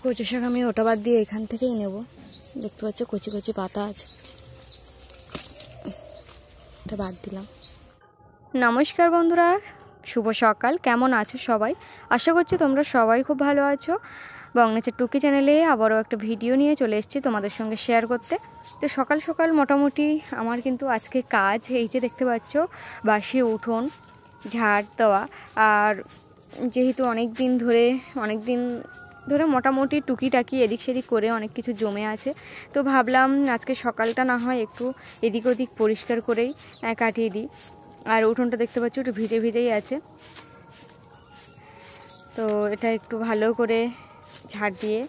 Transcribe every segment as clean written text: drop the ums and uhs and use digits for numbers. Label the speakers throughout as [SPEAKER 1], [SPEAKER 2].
[SPEAKER 1] কচু শাক আমি ওটা বাদ দিয়ে এখান থেকেই নেব। দেখতে পাচ্ছ কচি কচি পাতা আছে, এটা বাদ দিলাম। নমস্কার বন্ধুরা, শুভ সকাল। কেমন আছো সবাই? আশা করছি তোমরা সবাই খুব ভালো আছো। বংনেচার টুকি চ্যানেলে আবারও একটা ভিডিও নিয়ে চলে এসেছি তোমাদের সঙ্গে শেয়ার করতে। তো সকাল সকাল মোটামুটি আমার কিন্তু আজকে কাজ এই যে দেখতে পাচ্ছ, বাসি উঠোন ঝাড় দেওয়া। আর যেহেতু অনেক দিন ধরে মোটামুটি টুকিটাকি এদিক সেদিক করে অনেক কিছু জমে আছে, তো ভাবলাম আজকে সকালটা না হয় একটু এদিক ওদিক পরিষ্কার করেই কাটিয়ে দিই। আর উঠোনটা দেখতে পাচ্ছ একটু ভিজে ভিজেই আছে, তো এটা একটু ভালো করে ঝাড় দিয়ে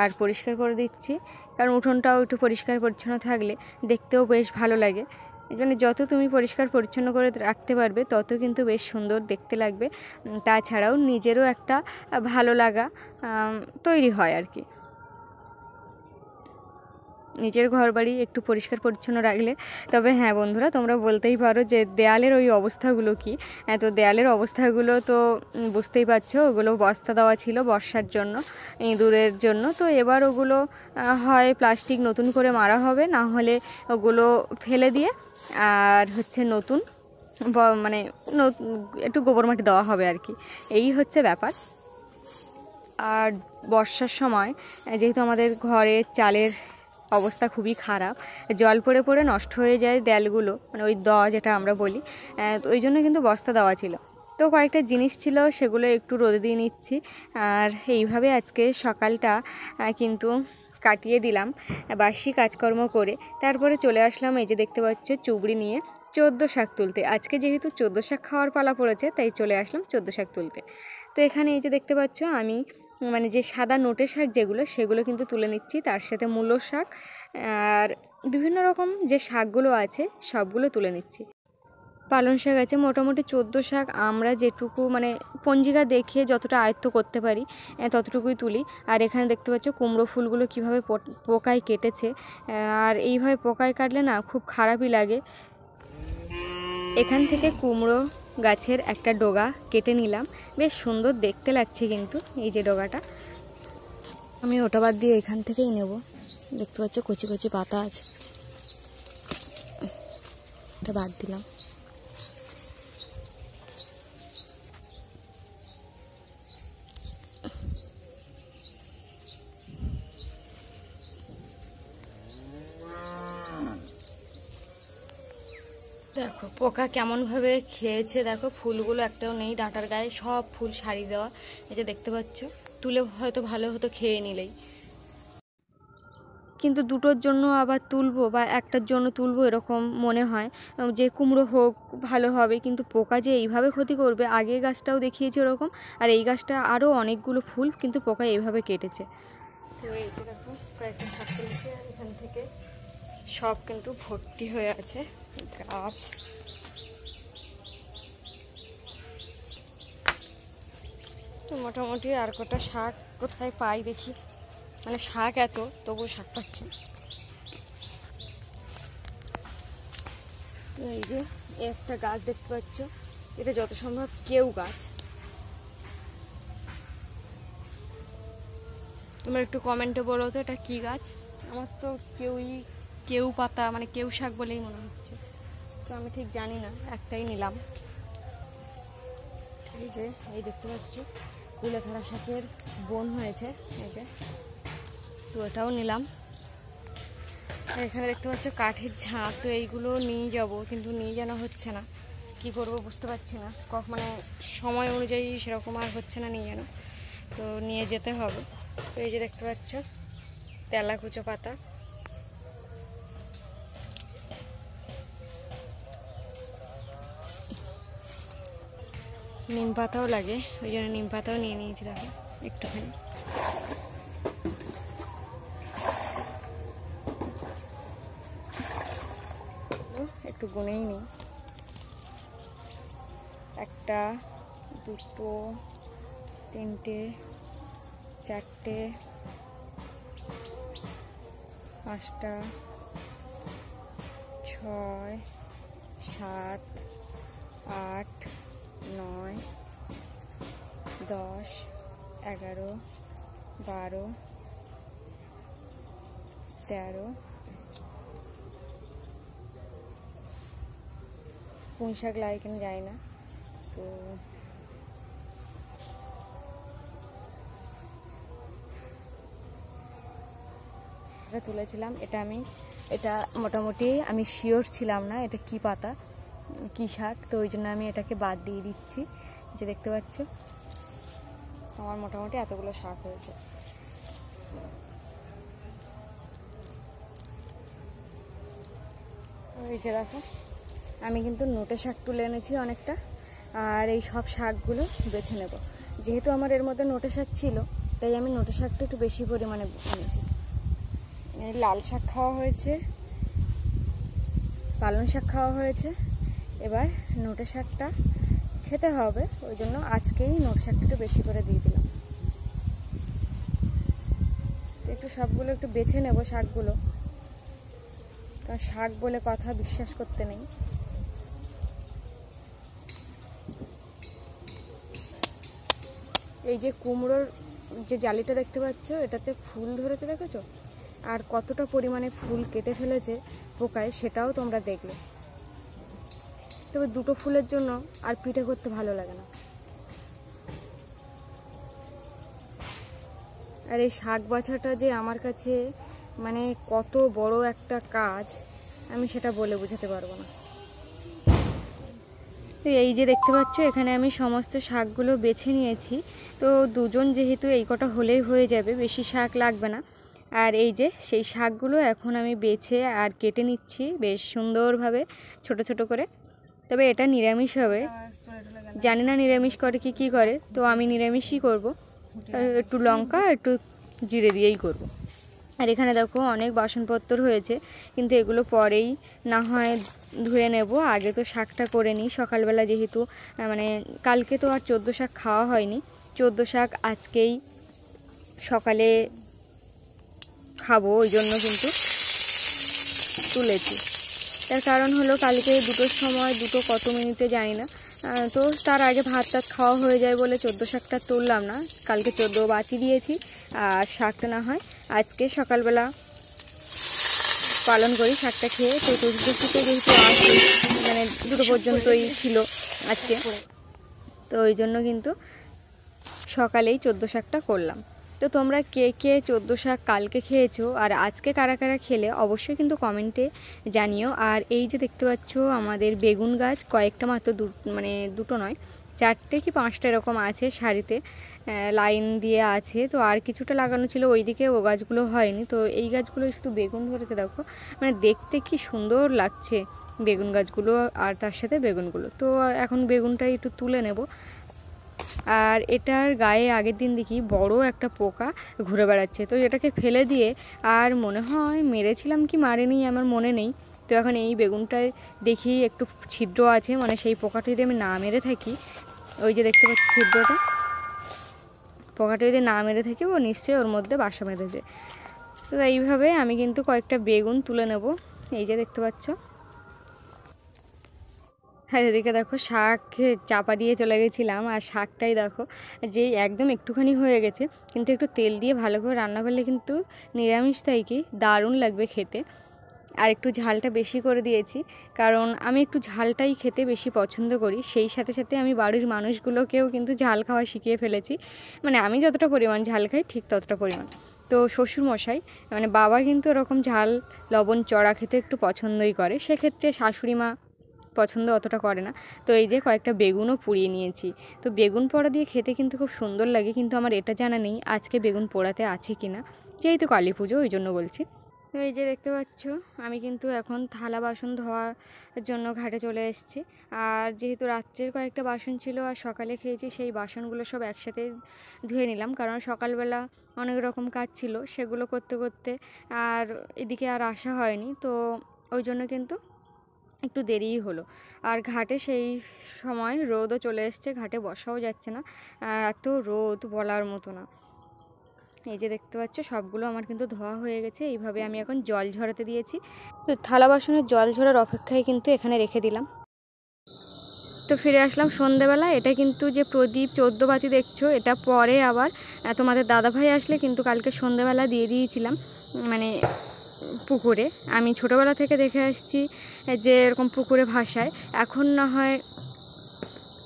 [SPEAKER 1] আর পরিষ্কার করে দিচ্ছি, কারণ উঠোনটাও একটু পরিষ্কার পরিচ্ছন্ন থাকলে দেখতেও বেশ ভালো লাগে। মানে যত তুমি পরিষ্কার পরিচ্ছন্ন করে রাখতে পারবে তত কিন্তু বেশ সুন্দর দেখতে লাগবে। তাছাড়াও নিজেরও একটা ভালো লাগা তৈরি হয় আর কি। নিজের ঘর বাড়ি একটু পরিষ্কার পরিচ্ছন্ন রাখলে। তবে হ্যাঁ বন্ধুরা, তোমরা বলতেই পারো যে দেয়ালের ওই অবস্থাগুলো কি। তো দেয়ালের অবস্থাগুলো তো বুঝতেই পারছো, ওগুলো বস্তা দেওয়া ছিল বর্ষার জন্য, ইঁদুরের জন্য। তো এবার ওগুলো হয় প্লাস্টিক নতুন করে মারা হবে, না হলে ওগুলো ফেলে দিয়ে আর নতুন মানে একটু গোবর মাটি দেওয়া হবে আর কি, এই হচ্ছে ব্যাপার। আর বর্ষার সময় যেহেতু আমাদের ঘরের চালের অবস্থা খুবই খারাপ, জল পড়ে পড়ে নষ্ট হয়ে যায় দেয়ালগুলো, মানে ওই যেটা আমরা বলি, তো ওই জন্য কিন্তু বস্তা দেওয়া ছিল। তো কয়েকটা জিনিস ছিল, সেগুলো একটু রোদে দিয়ে নিচ্ছি। আর এইভাবে আজকে সকালটা কিন্তু কাটিয়ে দিলাম বাসি কাজকর্ম করে। তারপরে চলে আসলাম এই যে দেখতে পাচ্ছ চুবড়ি নিয়ে চোদ্দো শাক তুলতে। আজকে যেহেতু চোদ্দো শাক খাওয়ার পালা পড়েছে, তাই চলে আসলাম চোদ্দো শাক তুলতে। তো এখানে এই যে দেখতে পাচ্ছ আমি মানে যে সাদা নোটে শাক সেগুলো কিন্তু তুলে নিচ্ছি, তার সাথে মূলো শাক আর বিভিন্ন রকম যে শাকগুলো আছে সবগুলো তুলে নিচ্ছি। পালং শাক আছে মোটামুটি 14 শাক, আমরা যেটুকু মানে পঞ্জিকা দেখে যতটা আয়ত্ত করতে পারি ততটুকুই তুলি। আর এখানে দেখতে পাচ্ছ কুমড়ো ফুলগুলো কিভাবে পোকায় কেটেছে, আর এইভাবে পোকায় কাটলে না খুব খারাপই লাগে। এখান থেকে কুমড়ো গাছের একটা ডগা কেটে নিলাম, বেশ সুন্দর দেখতে লাগছে কিন্তু এই যে ডগাটা। আমি ওটা বাদ দিয়ে এখান থেকেই নেব। দেখতে পাচ্ছ কচি কচি পাতা আছে, এটা বাদ দিলাম। দেখো পোকা কেমনভাবে খেয়েছে, দেখো ফুলগুলো একটাও নেই, ডাঁটার গায়ে সব ফুল সারি দেওয়া। এই যে দেখতে পাচ্ছ, তুলে হয়তো ভালো হতো খেয়ে নিলেই, কিন্তু দুটোর জন্য আবার তুলবো বা একটার জন্য তুলবো এরকম মনে হয় যে কুমড়ো হোক ভালো হবে, কিন্তু পোকা যে এইভাবে ক্ষতি করবে। আগে গাছটাও দেখিয়েছে ওরকম, আর এই গাছটা আরও অনেকগুলো ফুল কিন্তু পোকা এইভাবে কেটেছে। তো এই যে দেখো কয়েকটা শাক তুলেছে, এখান থেকে সব কিন্তু ভর্তি হয়ে আছে গাছ। তো মোটামুটি আর কটা শাক কোথায় পাই দেখি, মানে শাক এত তবু শাক পাচ্ছি। এই যে একটা গাছ দেখতে পাচ্ছ, এটা যত সম্ভব কেউ গাছ। তোমরা একটু কমেন্টে বলো তো এটা কি গাছ। আমার তো কেউ পাতা মানে কেউ শাক বলেই মনে হচ্ছে, তো আমি ঠিক জানি না, একটাই নিলাম। এই যে এই দেখতে পাচ্ছ কুলেখাড়া শাকের বন হয়েছে, এই যে, তো এটাও নিলাম। এখানে দেখতে পাচ্ছ কাঠের ঝাঁপ, তো এইগুলো নিয়ে যাব, কিন্তু নিয়ে জানা হচ্ছে না, কি করব বুঝতে পারছি না। মানে সময় অনুযায়ী সেরকম আর হচ্ছে না নিয়ে জানো, তো নিয়ে যেতে হবে। তো এই যে দেখতে পাচ্ছ তেলাকুচো পাতা, নিম পাতাও লাগে, ওই জন্য নিম পাতাও নিয়ে নিয়েছি। দেখো একটুখানি, একটু গুনেই নিই। 1 2 3 4 5 6 7 8 9 10 11 12 13 পুঁই শাক লাগে কিনা যায় না। তো এটা তুলেছিলাম, এটা মোটামুটি আমি শিওর ছিলাম না এটা কি পাতা কি শাক, তো ওই জন্য আমি এটাকে বাদ দিয়ে দিচ্ছি। যে দেখতে পাচ্ছ আমার মোটামুটি এতগুলো শাক হয়েছে। এই যে দেখো আমি কিন্তু নোটে শাক তুলে এনেছি অনেকটা, আর এই সব শাকগুলো বেছে নেব। যেহেতু আমার এর মধ্যে নোটে শাক ছিল তাই আমি নোটে শাকটা একটু বেশি পরিমাণে এনেছি। লাল শাক খাওয়া হয়েছে, পালং শাক খাওয়া হয়েছে, এবার নোটে শাকটা খেতে হবে, ওই জন্য আজকেই নোট শাকটা একটু বেশি করে দিয়ে দিলাম। একটু সবগুলো একটু বেছে নেব শাকগুলো, কারণ শাক বলে কথা বিশ্বাস করতে নেই। এই যে কুমড়োর যে জালিটা দেখতে পাচ্ছ এটাতে ফুল ধরেছে দেখেছো, আর কতটা পরিমাণে ফুল কেটে ফেলেছে পোকায় সেটাও তোমরা দেখলে। তবে দুটো ফুলের জন্য আর পিঠে করতে ভালো লাগে না। আর এই শাক বাছাটা যে আমার কাছে মানে কত বড় একটা কাজ আমি সেটা বলে বোঝাতে পারবো না। তো এই যে দেখতে পাচ্ছ এখানে আমি সমস্ত শাকগুলো বেছে নিয়েছি। তো দুজন যেহেতু এই কটা হলেই হয়ে যাবে, বেশি শাক লাগবে না। আর এই যে সেই শাকগুলো এখন আমি বেছে আর কেটে নিচ্ছি বেশ সুন্দরভাবে ছোট ছোট করে। তবে এটা নিরামিষ হবে, জানি না নিরামিষ করে কি করে, তো আমি নিরামিষই করব। একটু লঙ্কা একটু জিরে দিয়েই করব। আর এখানে দেখো অনেক বাসনপত্র হয়েছে, কিন্তু এগুলো পরেই না হয় ধুয়ে নেব, আগে তো শাকটা করে নিই সকালবেলা। যেহেতু মানে কালকে তো আর 14 শাক খাওয়া হয়নি, 14 শাক আজকেই সকালে খাবো, ওই জন্য কিন্তু তুলেছি। তার কারণ হলো কালকে 2টোর সময়, 2টো কত মিনিটে জানি না, তো তার আগে ভাত টাত খাওয়া হয়ে যায় বলে 14 শাকটা তুললাম না। কালকে 14 বাতি দিয়েছি, আর শাকটা না হয় আজকে সকালবেলা পালন করি শাকটা খেয়ে। তো চতুর্দশীতে যেহেতু আসি মানে 2টো পর্যন্তই ছিল আজকে, তো ওই জন্য কিন্তু সকালেই 14 শাকটা করলাম। তো তোমরা কে কে 14 শাক কালকে খেয়েছো আর আজকে কারা কারা খেলে অবশ্যই কিন্তু কমেন্টে জানিও। আর এই যে দেখতে পাচ্ছ আমাদের বেগুন গাছ কয়েকটা মাত্র, মানে 2টো নয় 4টে কি 5টা এরকম আছে, সারিতে লাইন দিয়ে আছে। তো আর কিছুটা লাগানো ছিল ওইদিকে, ও গাছগুলো হয়নি। তো এই গাছগুলো শুধু বেগুন ধরেছে দেখো, মানে দেখতে কি সুন্দর লাগছে বেগুন গাছগুলো আর তার সাথে বেগুনগুলো। তো এখন বেগুনটাই একটু তুলে নেব। আর এটার গায়ে আগের দিন দেখি বড় একটা পোকা ঘুরে বেড়াচ্ছে, তো এটাকে ফেলে দিয়ে আর মনে হয় মেরেছিলাম কি মারিনি আমার মনে নেই। তো এখন এই বেগুনটায় দেখি একটু ছিদ্র আছে, মানে সেই পোকাটা যদি আমি না মেরে থাকি, ওই যে দেখতে পাচ্ছি ছিদ্রটা, পোকাটা যদি না মেরে থাকি ও নিশ্চয়ই ওর মধ্যে বাসা বেঁধেছে। তো এইভাবে আমি কিন্তু কয়েকটা বেগুন তুলে নেব, এই যে দেখতে পাচ্ছ। আর এদিকে দেখো শাক চাপা দিয়ে চলে গেছিলাম, আর শাকটাই দেখো যে একদম একটুখানি হয়ে গেছে, কিন্তু একটু তেল দিয়ে ভালো করে রান্না করলে কিন্তু নিরামিষ তাই কি দারুণ লাগবে খেতে। আর একটু ঝালটা বেশি করে দিয়েছি, কারণ আমি একটু ঝালটাই খেতে বেশি পছন্দ করি। সেই সাথে সাথে আমি বাড়ির মানুষগুলোকেও কিন্তু ঝাল খাওয়া শিখিয়ে ফেলেছি, মানে আমি যতটা পরিমাণ ঝাল খাই ঠিক ততটা পরিমাণ। তো শ্বশুরমশাই মানে বাবা কিন্তু এরকম ঝাল লবণ চড়া খেতে একটু পছন্দই করে, সেক্ষেত্রে শাশুড়ি মা পছন্দ অতটা করে না। তো এই যে কয়েকটা বেগুনও পুড়িয়ে নিয়েছি। তো বেগুন পোড়া দিয়ে খেতে কিন্তু খুব সুন্দর লাগে, কিন্তু আমার এটা জানা নেই আজকে বেগুন পোড়াতে আছে কি না, যেহেতু কালী পুজো ওই জন্য বলছি। তো এই যে দেখতে পাচ্ছ আমি কিন্তু এখন থালা বাসন ধোয়ার জন্য ঘাটে চলে এসেছি। আর যেহেতু রাত্রের কয়েকটা বাসন ছিল আর সকালে খেয়েছি, সেই বাসনগুলো সব একসাথে ধুয়ে নিলাম, কারণ সকালবেলা অনেক রকম কাজ ছিল সেগুলো করতে করতে আর এদিকে আর আসা হয়নি। তো ওই জন্য কিন্তু একটু দেরিই হলো। আর ঘাটে সেই সময় রোদও চলে এসছে, ঘাটে বসাও যাচ্ছে না, এত রোদ বলার মতো না। এই যে দেখতে পাচ্ছ সবগুলো আমার কিন্তু ধোয়া হয়ে গেছে। এইভাবে আমি এখন জল ঝরাতে দিয়েছি। তো থালা বাসনের জল ঝরার অপেক্ষায় কিন্তু এখানে রেখে দিলাম। তো ফিরে আসলাম সন্ধেবেলা। এটা কিন্তু যে প্রদীপ 14 বাতি দেখছো, এটা পরে আবার তোমাদের দাদাভাই আসলে কিন্তু কালকে সন্ধেবেলা দিয়ে দিয়েছিলাম, মানে পুকুরে। আমি ছোটোবেলা থেকে দেখে আসছি যে এরকম পুকুরে ভাসায়। এখন না হয়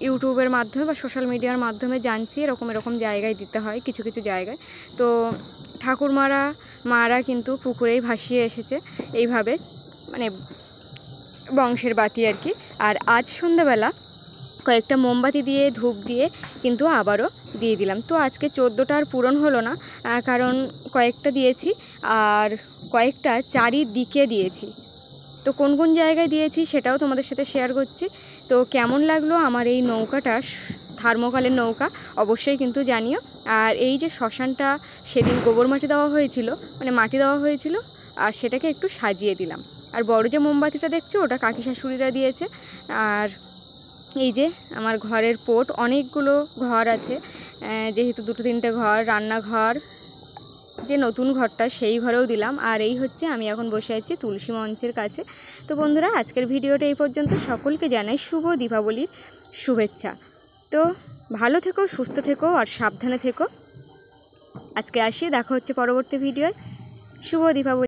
[SPEAKER 1] ইউটিউবের মাধ্যমে বা সোশ্যাল মিডিয়ার মাধ্যমে জানছি এরকম জায়গায় দিতে হয় কিছু কিছু জায়গায়। তো মারা কিন্তু পুকুরেই ভাসিয়ে এসেছে এইভাবে, মানে বংশের বাতি আর কি। আর আজ সন্ধ্যাবেলা কয়েকটা মোমবাতি দিয়ে ধূপ দিয়ে কিন্তু আবারও দিয়ে দিলাম। তো আজকে 14টা আর পূরণ হলো না, কারণ কয়েকটা দিয়েছি আর কয়েকটা চারিদিকে দিয়েছি। তো কোন কোন জায়গায় দিয়েছি সেটাও তোমাদের সাথে শেয়ার করছি। তো কেমন লাগলো আমার এই নৌকাটা, থার্মোকলের নৌকা, অবশ্যই কিন্তু জানিও। আর এই যে শ্মশানটা সেদিন গোবর মাটি দেওয়া হয়েছিল, মানে মাটি দেওয়া হয়েছিল, আর সেটাকে একটু সাজিয়ে দিলাম। আর বড় যে মোমবাতিটা দেখছো ওটা কাকি শাশুড়িরা দিয়েছে। আর এই যে আমার ঘরের পোট, অনেকগুলো ঘর আছে, যেহেতু 2-3টে ঘর, রান্নাঘর, যে নতুন ঘরটা সেই ঘরেও দিলাম। আর এই হচ্ছে আমি এখন বসে আছি তুলসী মঞ্চের কাছে। তো বন্ধুরা, আজকের ভিডিওটা এই পর্যন্ত। সকলকে জানাই শুভ দীপাবলির শুভেচ্ছা। তো ভালো থেকো, সুস্থ থেকো আর সাবধানে থেকো। আজকে আসি, দেখা হচ্ছে পরবর্তী ভিডিওয়। শুভ দীপাবলি।